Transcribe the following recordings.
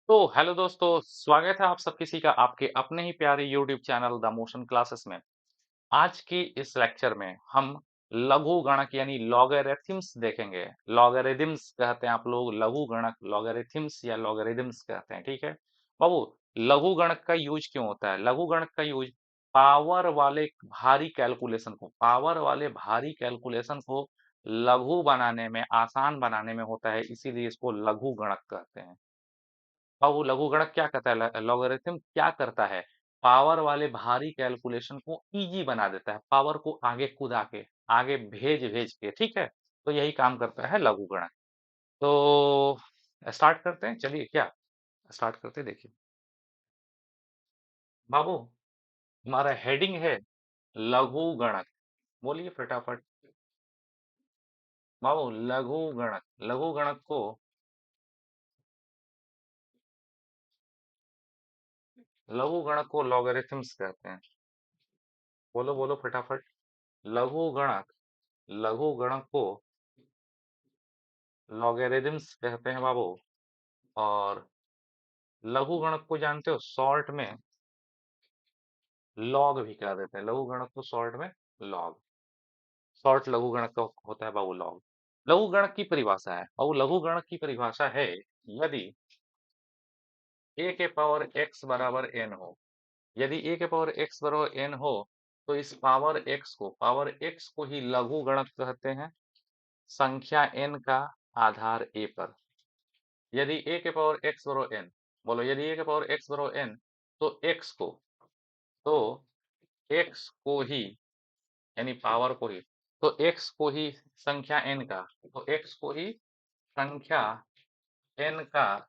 तो हेलो दोस्तों, स्वागत है आप सब किसी का आपके अपने ही प्यारे YouTube channel the motion classes में। आज की इस लेक्चर में हम लघु गणक यानी लॉगरिथम्स देखेंगे। लॉगरिथम्स कहते हैं आप लोग लघु गणक, लॉगरिथम्स या लॉगरिथम्स कहते हैं, ठीक है। बाबू, लघु गणक का यूज क्यों होता है? लघु गणक का यूज पावर वाले भारी कैलकुलेशन को लघु बनाने में, आसान बनाने में होता है, इसीलिए इसको लघु गणक कहते हैं। और वो लघुगणक क्या करता है, लॉगरिथम क्या करता है, पावर वाले भारी कैलकुलेशन को इजी बना देता है, पावर को आगे कूदा के, आगे भेज भेज के, ठीक है। तो यही काम करता है लघुगणक। तो स्टार्ट करते हैं, चलिए क्या स्टार्ट करते हैं, देखिए बाबू, हमारा हेडिंग है लघुगणक। बोलिए फटाफट। बाबू, लघुगणक, लघुगणक को लघुगणक को लॉगरिथम्स कहते हैं। बोलो बोलो फटाफट। लघुगणक, लघुगणक को लॉगरिदम्स कहते हैं बाबू। और लघु गणक को जानते हो शॉर्ट में लॉग भी कह देते हैं। लघु गणक को शॉर्ट में लॉग, शॉर्ट लघु गणक का होता है बाबू लॉग। लघु गणक की परिभाषा है और लघु गणक की परिभाषा है, यदि a के पावर x बराबर n हो, यदि a के पावर x बराबर n हो, तो इस पावर x को ही लघु गणक कहते हैं, संख्या n का आधार a पर। यदि a के पावर x बराबर n, बोलो यदि a के पावर x बराबर n, तो तो x को ही, यानी पावर को ही, तो x को ही संख्या n का, तो x को ही संख्या n का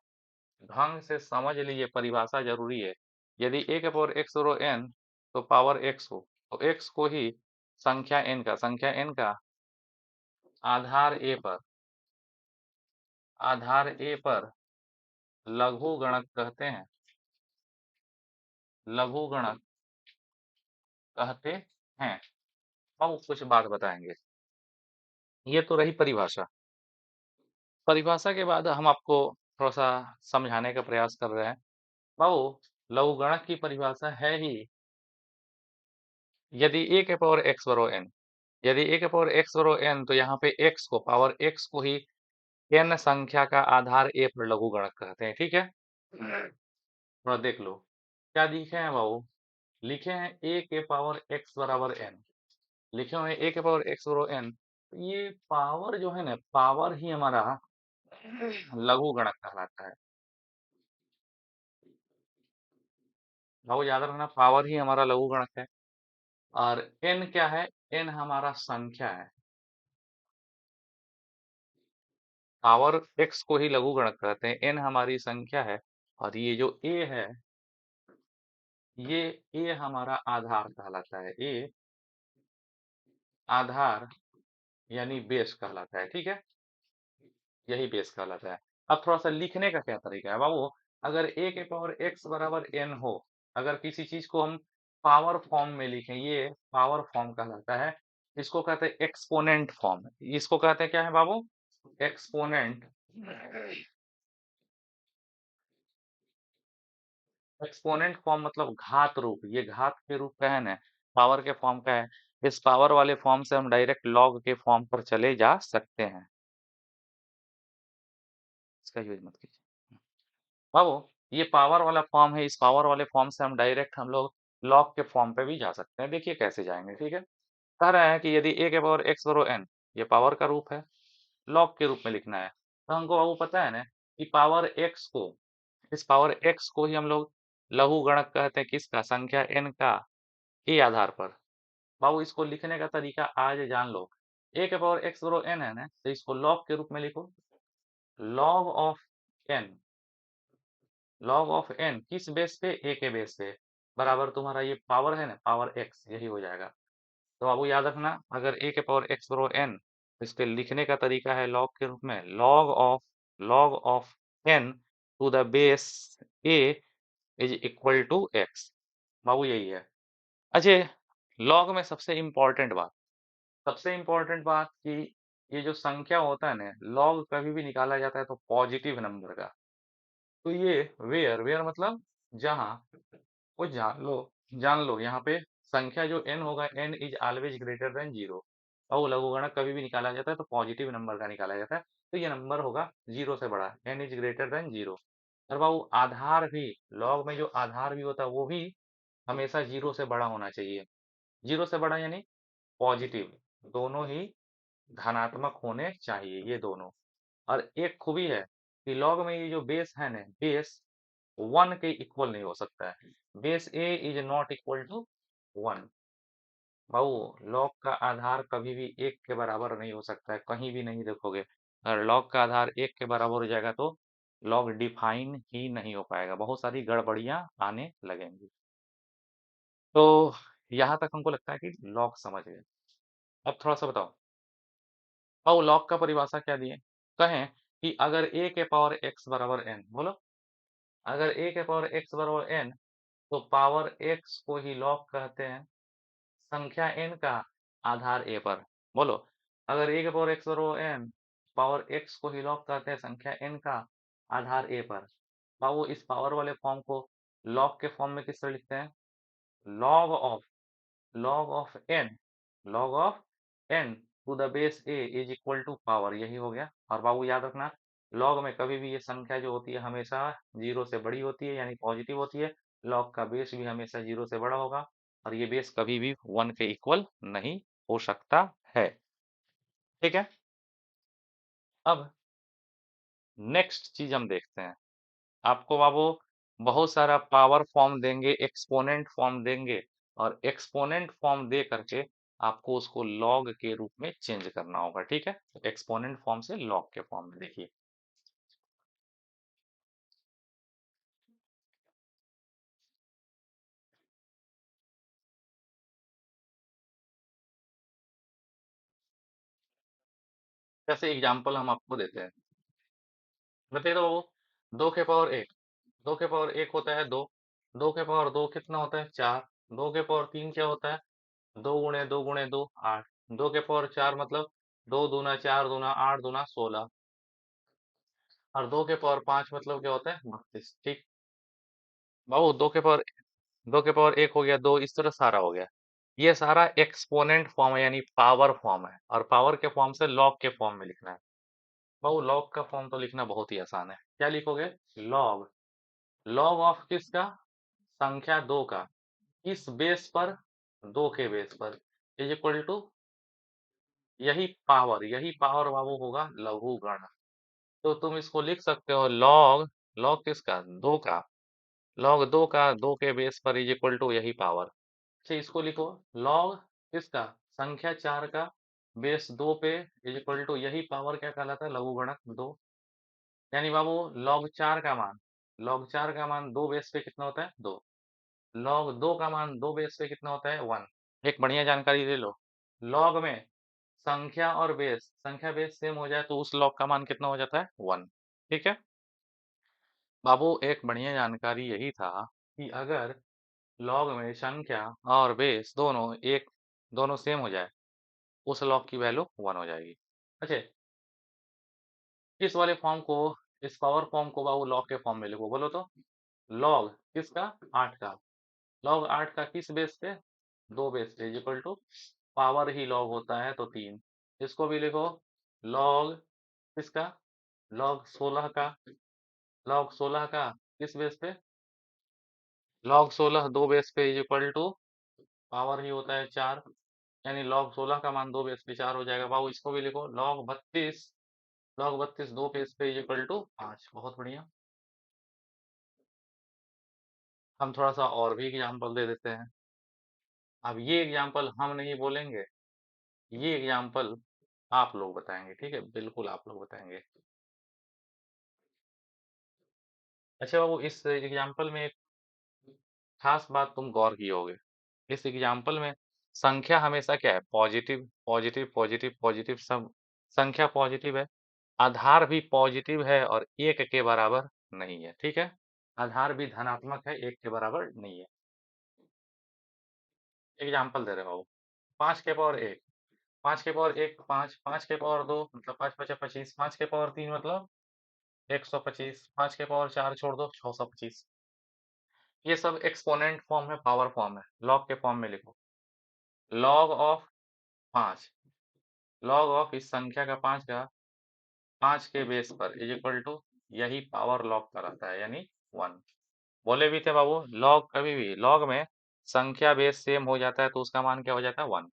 ढंग से समझ लीजिए, परिभाषा जरूरी है। यदि a के पावर x बराबर n, तो पावर x हो, तो x को ही संख्या n का आधार a पर, आधार a पर लघु गणक कहते हैं, लघु गणक कहते हैं। हम कुछ बात बताएंगे। ये तो रही परिभाषा। परिभाषा के बाद हम आपको थोड़ा सा समझाने का प्रयास कर रहे हैं। बाबू, लघुगणक की परिभाषा है ही, यदि a के पावर x बराबर n, यदि a के पावर x बराबर n, तो यहाँ पे x को, पावर x को ही n संख्या का आधार a पर लघुगणक कहते हैं, ठीक है। थोड़ा देख लो क्या लिखे हैं बाबू। लिखे हैं a के पावर x बराबर n, लिखे हुए हैं a के पावर x बराबर n। ये पावर जो है ना, पावर ही हमारा लघुगणक कहलाता है। बाबू याद रखना, पावर ही हमारा लघुगणक है। और n क्या है? n हमारा संख्या है। पावर x को ही लघुगणक कहते हैं, n हमारी संख्या है। और ये जो a है, ये a हमारा आधार कहलाता है। a आधार यानी बेस कहलाता है, ठीक है। यही बेस कहलाता है। अब थोड़ा सा लिखने का क्या तरीका है बाबू। अगर a के पावर x बराबर n हो, अगर किसी चीज को हम पावर फॉर्म में लिखें, ये पावर फॉर्म कहलाता है। इसको कहते हैं एक्सपोनेंट फॉर्म। इसको कहते हैं क्या है बाबू? एक्सपोनेंट। एक्सपोनेंट फॉर्म मतलब घात रूप, ये घात के रूप का है ना, पावर के फॉर्म का है। इस पावर वाले फॉर्म से हम डायरेक्ट लॉग के फॉर्म पर चले जा सकते हैं। इसका यूज मत कीजिए बाबू। ये पावर वाला फॉर्म है, इस पावर वाले फॉर्म से हम लोग लॉग के फॉर्म पे भी जा सकते हैं। देखिए कैसे जाएंगे, ठीक है। कह रहे हैं कि यदि a के पावर x बराबर n, ये पावर का रूप है, लॉग के रूप में लिखना है, तो हमको बाबू पता है ना कि पावर x को, इस पावर x को ही हम लोग लघु गणक कहते हैं, किसका? संख्या n का a आधार पर। बाबू इसको लिखने का तरीका आज जान लो। a के पावर x बराबर n है ना, तो इसको लॉग के रूप में लिखो। Log of n, log of n किस बेस पे? a के बेस पे, बराबर तुम्हारा ये पावर है ना, पावर x, यही हो जाएगा। तो बाबू याद रखना, अगर a के पावर x बराबर n, तो इसके लिखने का तरीका है लॉग के रूप में, log of n to the base a is equal to x। बाबू यही है। अच्छा, लॉग में सबसे इम्पोर्टेंट बात कि ये जो संख्या होता है ना, लॉग कभी भी निकाला जाता है तो पॉजिटिव नंबर का। तो ये वेयर वेयर मतलब जहाँ, वो जान लो यहाँ पे संख्या जो n होगा, n is always greater than 0। और लघुगणक कभी भी निकाला जाता है तो पॉजिटिव नंबर का निकाला जाता है, तो ये नंबर होगा 0 से बड़ा, n इज ग्रेटर देन 0। और बाबू आधार भी, लॉग में जो आधार भी होता है वो भी हमेशा 0 से बड़ा होना चाहिए। 0 से बड़ा यानी पॉजिटिव, दोनों ही धनात्मक होने चाहिए ये दोनों। और एक खूबी है कि लॉग में ये जो बेस है ना, बेस 1 के इक्वल नहीं हो सकता है। Base A is not equal to 1। भाऊ लॉग का आधार कभी भी 1 के बराबर नहीं हो सकता है, कहीं भी नहीं देखोगे। अगर लॉग का आधार 1 के बराबर हो जाएगा तो लॉग डिफाइन ही नहीं हो पाएगा, बहुत सारी गड़बड़ियां आने लगेंगी। तो यहाँ तक हमको लगता है कि लॉग समझ गए। अब थोड़ा सा बताओ, भाऊ लॉग का परिभाषा क्या दिए? कहें कि अगर a के पावर x बराबर n, बोलो, अगर a के पावर x बराबर n, तो पावर x को ही लॉग कहते हैं, संख्या n का आधार a पर। बोलो, अगर a के पावर x बराबर n, पावर x को ही लॉग कहते हैं, संख्या n का आधार a पर। बाबू इस पावर वाले फॉर्म को लॉग के फॉर्म में किस तरह लिखते हैं? Log of, log of n, log of n to the base a is equal to power, यही हो गया। और बाबू याद रखना, log में कभी भी ये संख्या जो होती है हमेशा 0 से बड़ी होती है, यानी पॉजिटिव होती है। log का बेस भी हमेशा 0 से बड़ा होगा, और ये बेस कभी भी 1 के इक्वल नहीं हो सकता है। ठीक है, अब नेक्स्ट चीज हम देखते हैं। आपको बाबू बहुत सारा पावर फॉर्म देंगे, एक्सपोनेंट फॉर्म देंगे, और एक्सपोनेंट फॉर्म दे करके आपको उसको लॉग के रूप में चेंज करना होगा। ठीक है, एक्सपोनेंट फॉर्म से लॉग के फॉर्म में देखिए। जैसे एग्जांपल हम आपको देते हैं, बताइए तो बाबू, 2 के पावर 1, 2 के पावर 1 होता है 2, 2 के पावर 2 कितना होता है 4, 2 के पावर 3 क्या होता है 2 गुणे 2 गुणे 2 8, 2 के पावर 4 मतलब 2 दूना 4 दूना 8 दूना 16, और 2 के पावर 5 मतलब क्या होता है 32। ठीक, बाबू 2 के पावर 1 हो गया 2, इस तरह सारा हो गया। ये सारा एक्सपोनेंट फॉर्म है, यानी पावर फॉर्म है, और पावर के फॉर्म से लॉग के फॉर्म में लिखना है। बाबू लॉग का फॉर्म तो लिखना बहुत ही आसान है, क्या लिखोगे? लॉग, लॉग ऑफ किसका? संख्या 2 का, किस बेस पर? 2 के बेस पर, इज इक्वल टू, यही पावर बाबू होगा लघुगण। तो तुम इसको लिख सकते हो लॉग, लॉग किसका? 2 का, लॉग 2 का 2 के बेस पर इज इक्वल टू यही पावर। अच्छा इसको लिखो, लॉग किसका? संख्या 4 का बेस 2 पे इज इक्वल टू यही पावर, क्या कहलाता है? लघुगणक 2। यानी बाबू लॉग 4 का मान, लॉग 4 का मान 2 बेस पे कितना होता है 2, लॉग 2 का मान 2 बेस पे कितना होता है 1। एक बढ़िया जानकारी ले लो, लॉग में संख्या और बेस, संख्या बेस सेम हो जाए तो उस लॉग का मान कितना हो जाता है 1। ठीक है बाबू, एक बढ़िया जानकारी यही था कि अगर लॉग में संख्या और बेस दोनों सेम हो जाए, उस लॉग की वैल्यू 1 हो जाएगी। अच्छा, इस वाले फॉर्म को, इस पावर फॉर्म को बाबू लॉग के फॉर्म में लिखो, बोलो तो। लॉग किसका? 8 का, लॉग 8 का किस बेस पे? 2 बेस पे, इज इक्वल टू पावर ही लॉग होता है तो 3। इसको भी लिखो, लॉग किसका? लॉग 16 का, लॉग 16 का किस बेस पे? लॉग 16 2 बेस पे इज इक्वल टू पावर ही होता है 4, यानी लॉग 16 का मान 2 बेस पे 4 हो जाएगा। बाबू इसको भी लिखो, लॉग 32, लॉग 32 2 बेस पे इज इक्वल टू 5। बहुत बढ़िया। हम थोड़ा सा और भी एग्जांपल दे देते हैं। अब ये एग्जांपल हम नहीं बोलेंगे, ये एग्जांपल आप लोग बताएंगे, ठीक है, बिल्कुल आप लोग बताएंगे। अच्छा बाबू, इस एग्जांपल में एक खास बात तुम गौर किए होगे, इस एग्जाम्पल में संख्या हमेशा क्या है? पॉजिटिव पॉजिटिव पॉजिटिव पॉजिटिव, सब संख्या पॉजिटिव है, आधार भी पॉजिटिव है और 1 के बराबर नहीं है। ठीक है, आधार भी धनात्मक है, 1 के बराबर नहीं है। एग्जाम्पल दे रहे हो, 5 के पावर 1, 5 के पावर 1 5, 5 के पावर 2 मतलब 5 5 25, 5 के पावर 3 मतलब 125, 5 के पावर 4 छोड़ दो 625। ये सब एक्सपोनेंट फॉर्म है, पावर फॉर्म है। लॉग के फॉर्म में लिखो, लॉग ऑफ 5, लॉग ऑफ इस संख्या का 5 का 5 के बेस पर इज इक्वल टू यही पावर लॉग का रहता है, यानी 1। बोले भी थे बाबू, लॉग कभी भी लॉग में संख्या बेस सेम हो जाता है तो उसका मान क्या हो जाता है, 1।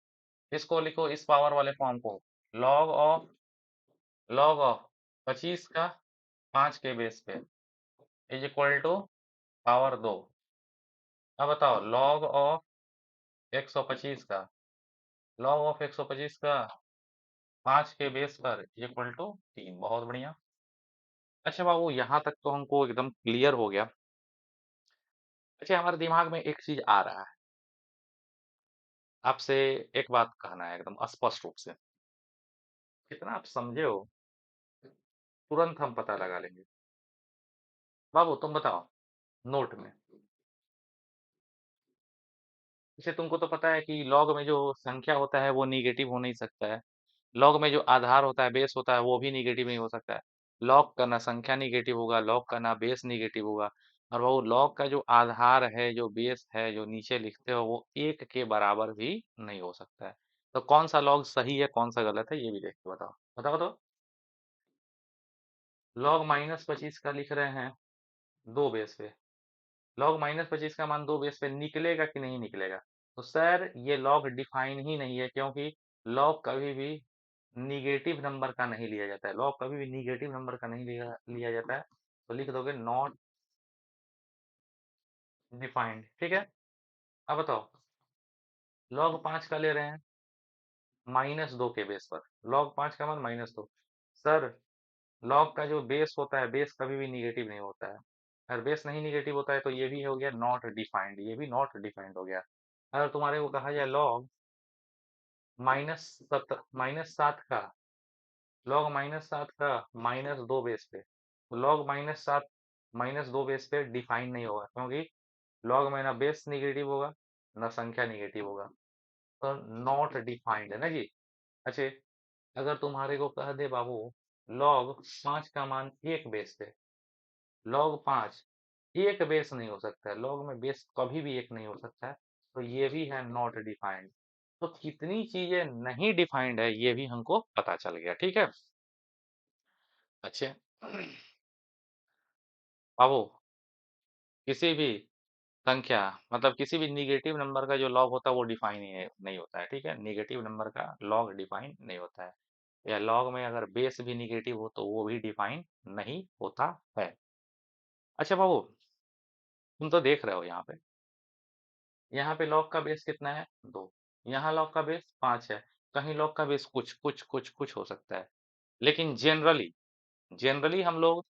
इसको लिखो इस पावर वाले फॉर्म को, लॉग ऑफ 25 का 5 के बेस पे इज इक्वल टू पावर 2। अब बताओ, लॉग ऑफ 125 का, लॉग ऑफ 125 का 5 के बेस पर इज इक्वल टू 3। बहुत बढ़िया। अच्छा बाबू, यहाँ तक तो हमको एकदम क्लियर हो गया। अच्छा, हमारे दिमाग में एक चीज आ रहा है, आपसे एक बात कहना है एकदम स्पष्ट रूप से। कितना आप समझे हो, तुरंत हम पता लगा लेंगे। बाबू तुम बताओ, नोट में, जैसे तुमको तो पता है कि लॉग में जो संख्या होता है वो निगेटिव हो नहीं सकता है। लॉग में जो आधार होता है, बेस होता है, वो भी निगेटिव नहीं हो सकता है। लॉग का ना संख्या निगेटिव होगा, लॉग का ना बेस निगेटिव होगा। और वो लॉग का जो आधार है, जो बेस है, जो नीचे लिखते हो, वो एक के बराबर भी नहीं हो सकता है। तो कौन सा लॉग सही है, कौन सा गलत है, ये भी देख के बताओ। बताओ तो। लॉग -25 का लिख रहे हैं 2 बेस पे, लॉग -25 का मान 2 बेस पे निकलेगा कि नहीं निकलेगा? तो सर ये लॉग डिफाइन ही नहीं है, क्योंकि लॉग कभी भी निगेटिव नंबर का नहीं लिया जाता है। लॉग कभी भी निगेटिव नंबर का नहीं लिया लिया जाता है। तो लिख दोगे नॉट डिफाइंड, ठीक है। अब बताओ, लॉग 5 का ले रहे हैं -2 के बेस पर, लॉग 5 का मान -2। सर लॉग का जो बेस होता है, बेस कभी भी निगेटिव नहीं होता है। अगर बेस नहीं निगेटिव होता है तो ये भी हो गया नॉट डिफाइंड, ये भी नॉट डिफाइंड हो गया। अगर तुम्हारे को कहा जाए लॉग -7 का, लॉग -7 का -2 बेस पे, तो लॉग -7 -2 बेस पे डिफाइन नहीं होगा, क्योंकि लॉग में ना बेस निगेटिव होगा, ना संख्या निगेटिव होगा। तो नॉट डिफाइंड है ना जी। अच्छा, अगर तुम्हारे को कह दे बाबू, लॉग 5 का मान 1 बेस पे, लॉग 5 एक बेस नहीं हो सकता है, लॉग में बेस कभी भी एक नहीं हो सकता है। तो ये भी है नॉट डिफाइंड। तो कितनी चीजें नहीं डिफाइंड है ये भी हमको पता चल गया, ठीक है। अच्छा बाबू, किसी भी संख्या, मतलब किसी भी निगेटिव नंबर का जो लॉग होता है वो डिफाइन ही नहीं होता है, ठीक है। निगेटिव नंबर का लॉग डिफाइन नहीं होता है, या लॉग में अगर बेस भी निगेटिव हो तो वो भी डिफाइन नहीं होता है। अच्छा बाबू, तुम तो देख रहे हो यहाँ पे लॉग का बेस कितना है, 2। यहाँ लॉग का बेस 5 है। कहीं लॉग का बेस कुछ कुछ कुछ कुछ हो सकता है, लेकिन जनरली जनरली हम लोग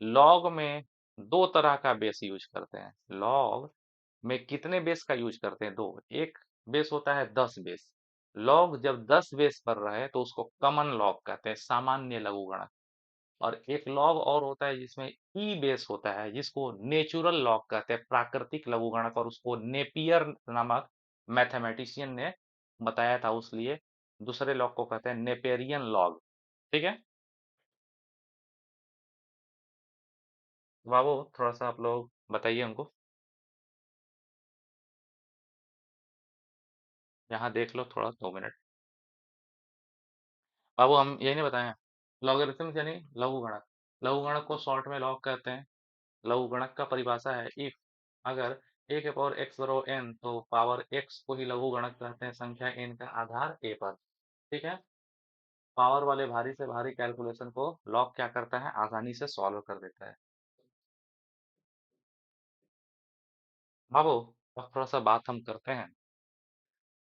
लॉग में 2 तरह का बेस यूज करते हैं। लॉग में कितने बेस का यूज करते हैं, 2। एक बेस होता है 10 बेस। लॉग जब 10 बेस पर रहे तो उसको कॉमन लॉग कहते हैं, सामान्य लघुगणक। और एक लॉग और होता है जिसमें ई बेस होता है, जिसको नेचुरल लॉग कहते हैं, प्राकृतिक लघुगणक। और उसको नेपियर नामक मैथमेटिशियन ने बताया था, उसलिए दूसरे लॉग को कहते हैं नेपेरियन लॉग, ठीक है। बाबू थोड़ा सा आप लोग बताइए हमको, यहाँ देख लो थोड़ा, 2 मिनट। बाबू हम यही नहीं बताए, लॉगरिथम यानी लघुगणक। लघुगणक को शॉर्ट में लॉग कहते हैं। लघुगणक का परिभाषा है, इफ अगर a के पावर x बराबर n, तो पावर x को ही लघुगणक कहते हैं, संख्या n का आधार a पर, ठीक है। पावर वाले भारी से भारी कैलकुलेशन को लॉग क्या करता है, आसानी से सॉल्व कर देता है। बाबू अब थोड़ा सा बात हम करते हैं।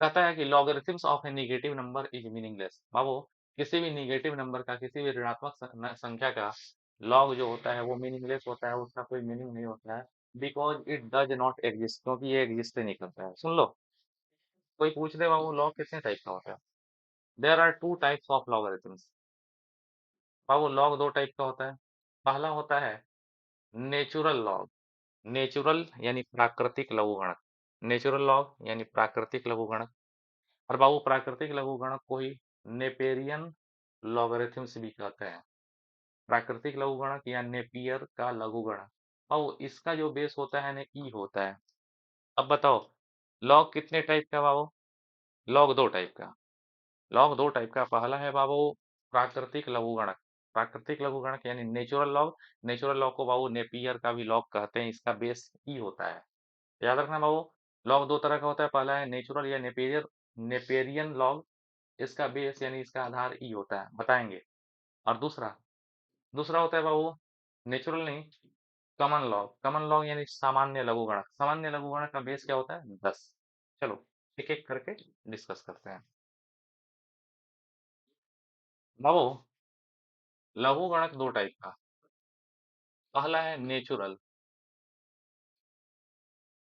कहता है कि logarithms of a negative number is meaningless. बाबू, किसी भी नेगेटिव नंबर का, किसी भी ऋणात्मक संख्या का लॉग जो होता है वो मीनिंगलेस होता है, उसका कोई मीनिंग नहीं होता है। Because it does not exist, क्योंकि ये एग्जिस्ट ही नहीं करता है। सुन लो, कोई पूछ ले बाबू लॉग कितने टाइप का होता है, there are 2 types of logarithms. बाबू लॉग 2 टाइप का होता है। पहला होता है नेचुरल लॉग, नेचुरल यानी प्राकृतिक लघुगणक, नेचुरल लॉग यानी प्राकृतिक लघुगणक। और बाबू प्राकृतिक लघुगणक को ही नेपेरियन लॉगरिथम्स भी कहते हैं। प्राकृतिक लघुगणक या नेपियर का लघुगणक। और इसका जो बेस होता है ना ई होता है। अब बताओ लॉग कितने टाइप का बाबू? लॉग 2 टाइप का। लॉग 2 टाइप का। पहला है बाबू प्राकृतिक लघुगणक। प्राकृतिक लघुगणक यानी नेचुरल लॉग। नेचुरल लॉग को बाबू नेपियर का भी लॉग कहते हैं। इसका बेस ई होता है। याद रखना बाबू। लॉग 2 तरह का होता है। पहला है नेचुरल या नेपेरियर नेपेरियन लॉग। इसका बेस यानी इसका आधार ई होता है, बताएंगे। और दूसरा दूसरा होता है बाबू नेचुरल नहीं, कॉमन लॉग। कॉमन लॉग यानी सामान्य लघुगणक। सामान्य लघुगणक का बेस क्या होता है? 10। चलो एक एक करके डिस्कस करते हैं। बाबू लघुगणक 2 टाइप का। पहला है natural.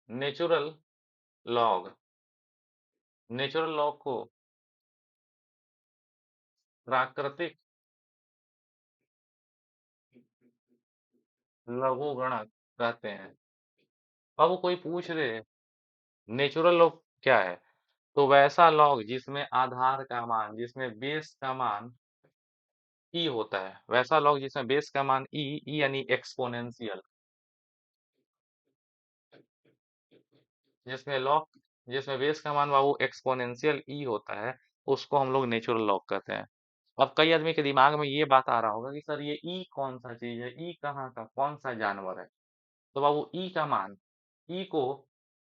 Natural log. Natural log को प्राकृतिक लघुगणक कहते हैं। बाबू कोई पूछ ले नेचुरल लॉग क्या है, तो वैसा लॉग जिसमें आधार का मान, जिसमें बेस का मान ई होता है, वैसा लॉग जिसमें बेस का मान ई, ई यानी एक्सपोनेंशियल। जिसमें लॉग जिसमें बेस का मान बाबू एक्सपोनेंशियल ई होता है, उसको हम लोग नेचुरल लॉग कहते हैं। अब कई आदमी के दिमाग में ये बात आ रहा होगा कि सर ये ई कौन सा चीज है, ई कहाँ का कौन सा जानवर है? तो बाबू ई का मान, ई को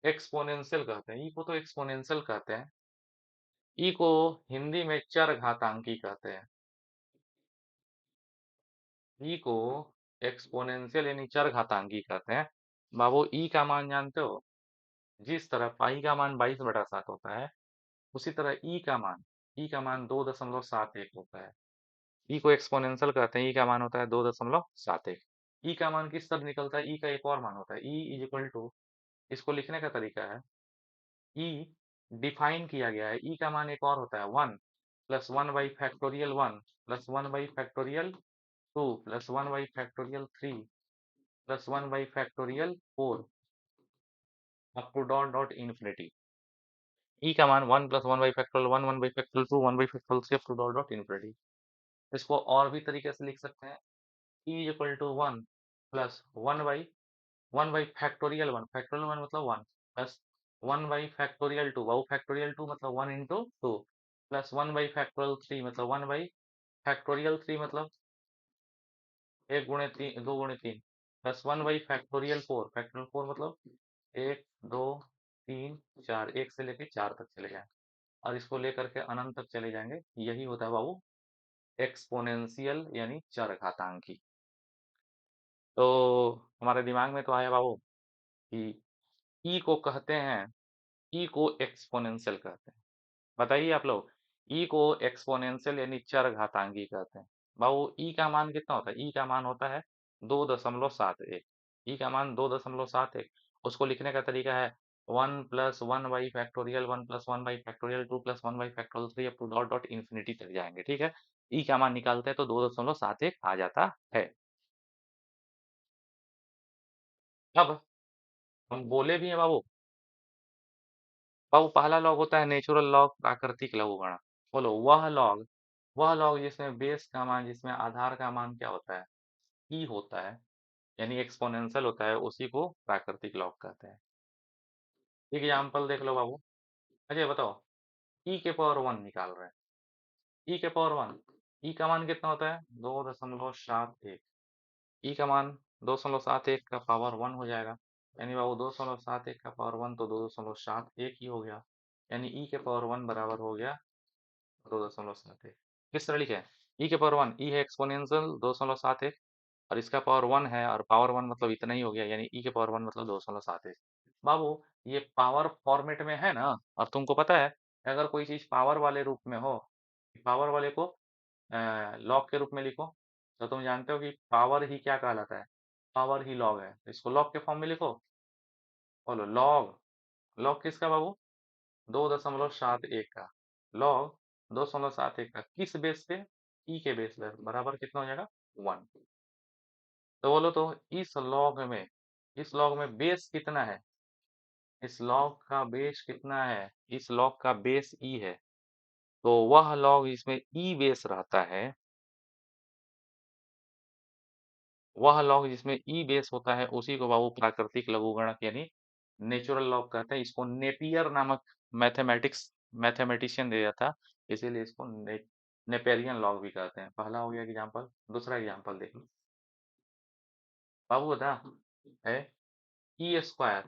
एक्सपोनेंशियल कहते हैं। ई को तो एक्सपोनेंशियल कहते हैं। ई को हिंदी में चर घातांकी कहते हैं। ई को एक्सपोनेंशियल यानी चर घातांकी कहते हैं। बाबू ई का मान जानते हो? जिस तरह पाई का मान 22/7 होता है, उसी तरह ई का मान 2.71 होता है। ई को एक्सपोनेंशियल कहते हैं। ई का मान होता है 2.71। ई का मान किस तरह निकलता है? ई का एक और मान होता है। ई इज इक्वल टू, इसको लिखने का तरीका है, ई डिफाइन किया गया है। ई का मान एक और होता है 1 plus factorial 1 plus factorial 2 plus factorial 3 plus factorial 4 up to dot dot infinity. E का मान 1 plus factorial 1 factorial 2 factorial 3 up to dot dot infinity. इसको और भी तरीके से लिख सकते हैं। E is equal to 1 plus 1 by factorial 1 मतलब 1 प्लस 1/फैक्टोरियल 2 बहु फैक्टोरियल 2 मतलब 1 इंटू 2 प्लस 1/फैक्टोरियल 3 मतलब 1/फैक्टोरियल 3 मतलब 1 गुणे 3 2 गुणे 3 प्लस 1/फैक्टोरियल 4 फैक्टोरियल 4 मतलब 1 2 3 4 1 से लेके 4 तक चले जाएं और इसको लेकर के अनंत तक चले जाएंगे। यही होता है बाबू एक्सपोनेंशियल यानी चर घातांकी। तो हमारे दिमाग में तो आया बाबू कि ई को कहते हैं, ई को एक्सपोनेंशियल कहते हैं। बताइए आप लोग, ई को एक्सपोनेंशियल यानी चर घातांकी कहते हैं। बाबू ई का मान कितना होता है? ई का मान होता है 2.71। ई का मान 2.71। उसको लिखने का तरीका है 1 plus factorial 1 plus factorial 2 plus factorial 3 up to dot dot infinity तक जाएंगे। ठीक है, ई का मान निकालते हैं तो 2.71 आ जाता है। अब हम बोले भी हैं बाबू। बाबू पहला लॉग होता है नेचुरल लॉग, प्राकृतिक लघुगणक। बोलो वह लॉग जिसमें बेस का मान, जिसमें आधार का मान क्या होता है? ई होता है, यानी एक्सपोनेंशियल होता है, उसी को प्राकृतिक लॉग कहते हैं। एग्जाम्पल देख लो बाबू। अच्छा बताओ, ई के पावर 1 निकाल रहे हैं। ई के पावर 1, ई का मान कितना होता है? 2.71। ई का मान 2.71 का पावर 1 हो जाएगा। यानी बाबू 2.71 का पावर 1 तो 2.71 ही हो गया। यानी ई के पावर 1 बराबर हो गया 2.71। किस तरह लिखे? ई के पावर 1, ई है एक्सपोनेंशियल 2.71 और इसका पावर 1 है और पावर 1 मतलब इतना ही हो गया, यानी ई के पावर 1 मतलब 2.71। बाबू ये पावर फॉर्मेट में है ना, और तुमको पता है अगर कोई चीज पावर वाले रूप में हो, पावर वाले को लॉग के रूप में लिखो, तो तुम जानते हो कि पावर ही क्या कहलाता है? पावर ही लॉग है। इसको लॉग के फॉर्म में लिखो। बोलो लॉग, लॉग किसका बाबू? 2.71 का। लॉग 2.71 का किस बेस पे? ई के बेस पे बराबर कितना हो जाएगा? 1। तो बोलो तो इस लॉग में बेस कितना है? इस लॉग का बेस कितना है? इस लॉग का बेस ई है। तो वह लॉग जिसमें ई बेस रहता है, वह लॉग जिसमें ई बेस होता है उसी को बाबू प्राकृतिक लघुगणक यानी नेचुरल लॉग कहते हैं। इसको नेपियर नामक मैथमेटिशियन दिया था, इसीलिए इसको नेपेरियन लॉग भी कहते हैं। पहला हो गया एग्जाम्पल। दूसरा एग्जाम्पल देख लो बाबू, बता है ई स्क्वायर।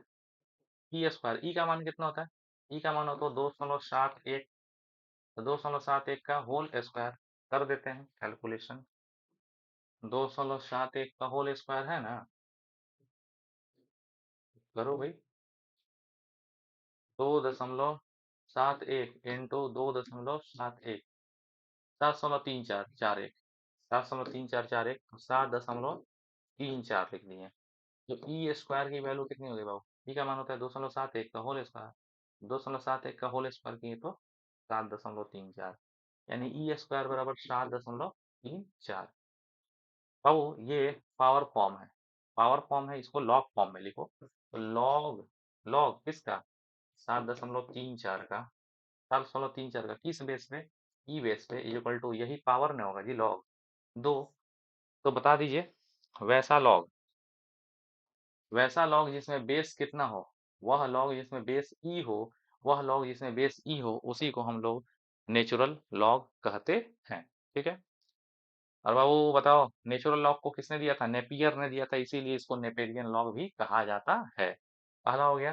ई का मान कितना होता है? ई का मान होता है 2.71। तो 2.71 का होल स्क्वायर कर देते हैं कैलकुलेशन। 2.71 का होल स्क्वायर है ना, करो भाई। 2.71 इंटू 2.71, 7.3441, 7.3441, 7.34 लिख दिए। तो ई स्क्वायर की वैल्यू कितनी होगी बाबू? ई का मान होता है 2.71 का होल स्क्वायर। 2.71 का होल स्क्वायर किए तो 7.34, यानी ई स्क्वायर बराबर 7.34। बाबू ये पावर फॉर्म है, पावर फॉर्म है, इसको लॉग फॉर्म में लिखो। तो लॉग, लॉग किसका? 7.34 का, 7.34 का किस बेस पे? ई बेस पे, इक्वल टू यही पावर में होगा जी, लॉग 2। तो बता दीजिए वैसा लॉग, वैसा लॉग जिसमें बेस कितना हो, वह लॉग जिसमें बेस ई हो, वह लॉग जिसमें बेस ई हो उसी को हम लोग नेचुरल लॉग कहते हैं। ठीक है। और बाबू बताओ नेचुरल लॉग को किसने दिया था? नेपियर ने दिया था, इसीलिए इसको नेपेरियन लॉग भी कहा जाता है। पहला हो गया।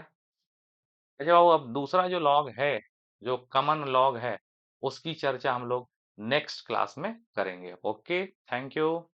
अच्छा बाबू, अब दूसरा जो लॉग है, जो कॉमन लॉग है, उसकी चर्चा हम लोग नेक्स्ट क्लास में करेंगे। Okay, thank you.